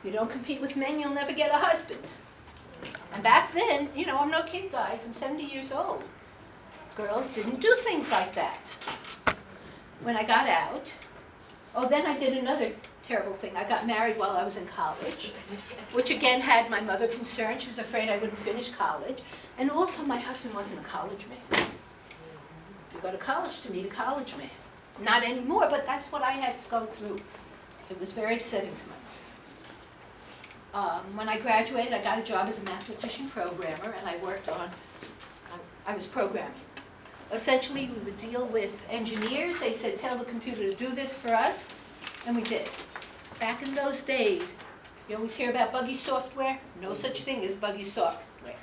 you don't compete with men, you'll never get a husband. And back then, you know, I'm no kid, guys, I'm 70 years old. Girls didn't do things like that. When I got out, oh, then I did another terrible thing. I got married while I was in college, which again had my mother concerned. She was afraid I wouldn't finish college. And also my husband wasn't a college man. You go to college to meet a college man. Not anymore, but that's what I had to go through. It was very upsetting to my mother. When I graduated, I got a job as a mathematician programmer, and I worked on, I was programming. Essentially, we would deal with engineers. They said, tell the computer to do this for us, and we did. Back in those days, you always hear about buggy software. No such thing as buggy software.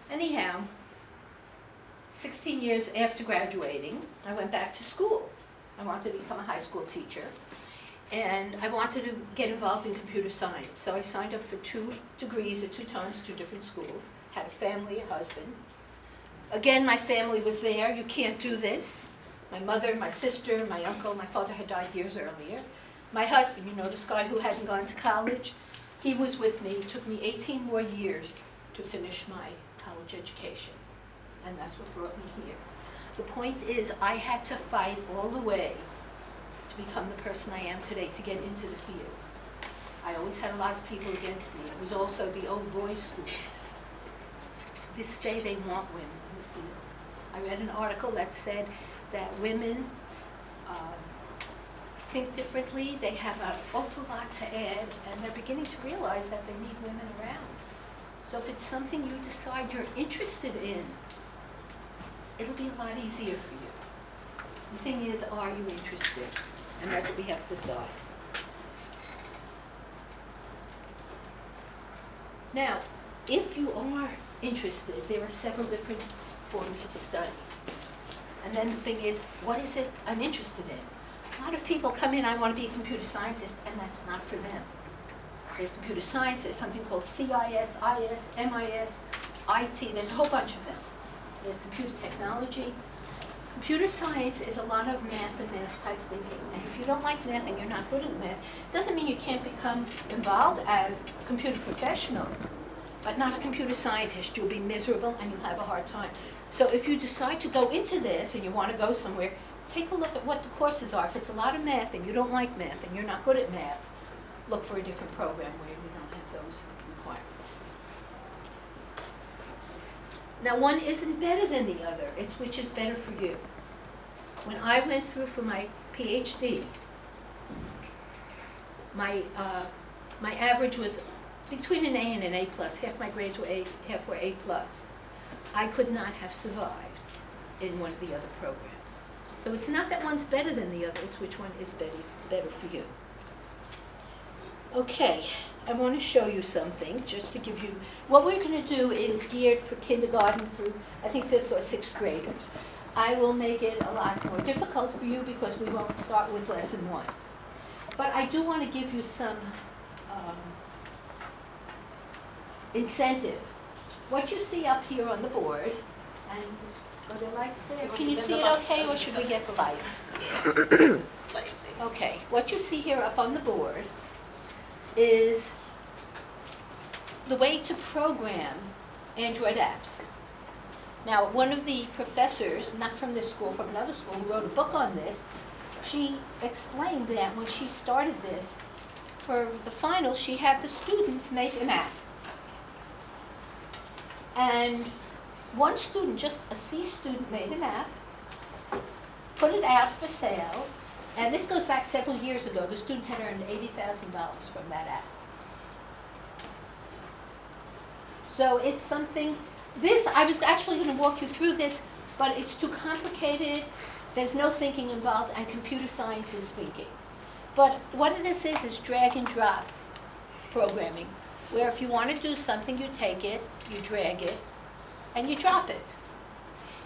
Anyhow, 16 years after graduating, I went back to school. I wanted to become a high school teacher, and I wanted to get involved in computer science. So I signed up for 2 degrees at 2 times, 2 different schools, had a family, a husband. Again, my family was there. You can't do this. My mother, my sister, my uncle, my father had died years earlier. My husband, you know, this guy who hasn't gone to college, he was with me. It took me 18 more years to finish my college education, and that's what brought me here. The point is, I had to fight all the way to become the person I am today, to get into the field. I always had a lot of people against me. It was also the old boys' school. This day they want women in the field. I read an article that said that women think differently, they have an awful lot to add, and they're beginning to realize that they need women around. So if it's something you decide you're interested in, it'll be a lot easier for you. The thing is, are you interested? And that's what we have to decide. Now, if you are interested, there are several different forms of study. And then the thing is, what is it I'm interested in? A lot of people come in, I want to be a computer scientist, and that's not for them. There's computer science, there's something called CIS, IS, MIS, IT, there's a whole bunch of them. There's computer technology. Computer science is a lot of math and math type thinking. And if you don't like math and you're not good at math, it doesn't mean you can't become involved as a computer professional, but not a computer scientist. You'll be miserable and you'll have a hard time. So if you decide to go into this and you want to go somewhere, take a look at what the courses are. If it's a lot of math and you don't like math and you're not good at math, look for a different program where you don't have those requirements. Now, one isn't better than the other. It's which is better for you. When I went through for my PhD, my average was between an A and an A+. Half my grades were A, half were A+. I could not have survived in one of the other programs. So it's not that one's better than the other, it's which one is better for you. Okay, I want to show you something, just to give you, what we're going to do is geared for kindergarten through, I think, 5th or 6th graders. I will make it a lot more difficult for you because we won't start with lesson 1. But I do want to give you some incentive. What you see up here on the board, and are there lights there? Can you see it okay, or should we get spikes? Yeah, just slightly. Okay, what you see here up on the board is the way to program Android apps. Now, one of the professors, not from this school, from another school, who wrote a book on this, she explained that when she started this, for the finals, she had the students make an app. And one student, just a C student, made an app, put it out for sale, and this goes back several years ago. The student had earned $80,000 from that app. So it's something, this, I was actually going to walk you through this, but it's too complicated. There's no thinking involved, and computer science is thinking. But what this is drag and drop programming, where if you want to do something, you take it, you drag it, and you drop it.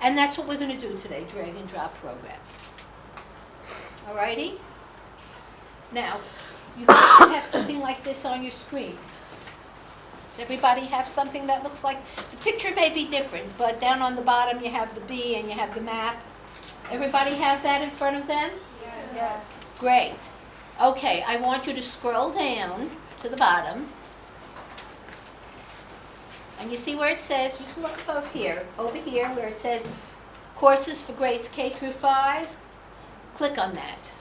And that's what we're going to do today, drag and drop programming. Alrighty? Now, you guys should have something like this on your screen. Does everybody have something that looks like, the picture may be different, but down on the bottom you have the B and you have the map. Everybody have that in front of them? Yes. Great. Okay, I want you to scroll down to the bottom. And you see where it says, you can look above here, over here, where it says courses for grades K through 5. Click on that.